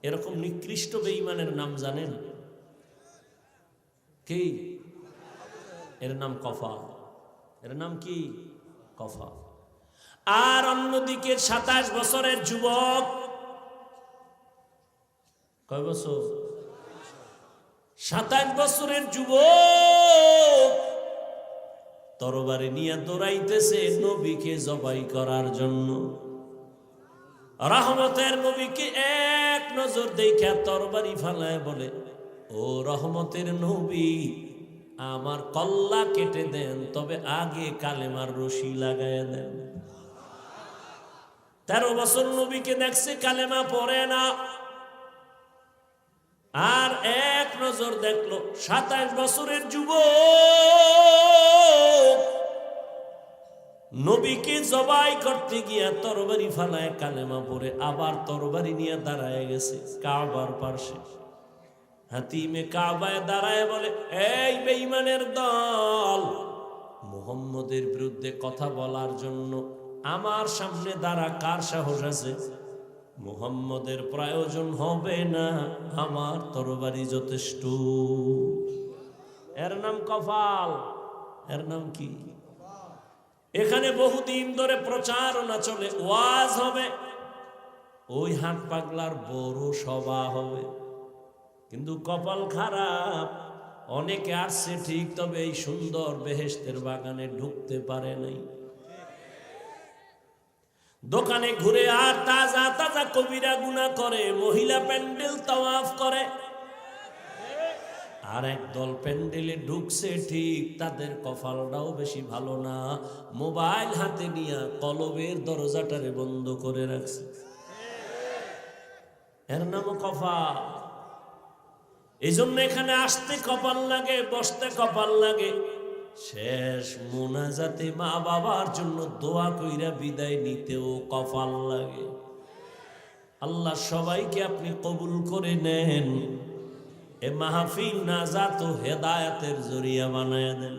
এরকম নিকৃষ্ট বেঈমানের নাম জানেন কি? এর নাম কফা। এর নাম কি? কফা। আর অন্যদিকে 27 বছরের যুবক, কয় বছর? 27 বছরের যুবক তরবারি নিয়ে দৌড়াইতেছে নবীকে জবাই করার জন্য। রহমতের নবীকে এক নজর দেখা তরবারি ফালায় বলে, ও রহমতের নবী, আমার কল্লা কেটে দেন, তবে আগে কালেমার রশি লাগায় দেন। 13 বছর নবীকে দেখছে, কালেমা পড়ে না। আর এক নজর দেখলো 27 বছরের যুবক নবীকে জবাই করতে গিয়া তরবারি ফালায় কালেমা পড়ে আবার তরবারি নিয়ে দাঁড়ায় গেছে কাবার পাশে। হাতিমে কাবায় দাঁড়ায় বলে, এই বেঈমানের দল, মুহাম্মদের বিরুদ্ধে কথা বলার জন্য আমার সামনে দাঁড়া, কার সাহস আছে? মুহাম্মদের প্রয়োজন হবে না, আমার তরবারি যথেষ্ট। এর নাম কফাল। এর নাম কি? এখানে বহুদিন ধরে প্রচারণা চলে, ওয়াজ হবে, ওই হাট পাগলার বড় সভা হবে, কিন্তু কপাল খারাপ, অনেকে আসছে ঠিক, তবে এই সুন্দর বেহেশতের বাগানে ঢুকতে পারে নাই। দোকানে ঘুরে আর তাজা তাজা কবিরা গুনাহ করে, মহিলা প্যান্ডেল তাওয়াফ করে। আর একদল প্যান্ডেলে ঢুকছে ঠিক, তাদের কপালটাও বেশি ভালো না, মোবাইল হাতে নিয়ে কলবের দরজাটারে বন্ধ করে রাখছে। এর নাম কপাল। এই জন্য এখানে আসতে কপাল লাগে, বসতে কপাল লাগে, শেষ মোনাজাতে মা বাবার জন্য দোয়া কইরা বিদায় নিতেও কপাল লাগে। আল্লাহ সবাইকে আপনি কবুল করে নেন, এ মাহফিল নাজাত ও হেদায়েতের জরিয়া বানায়া দেন।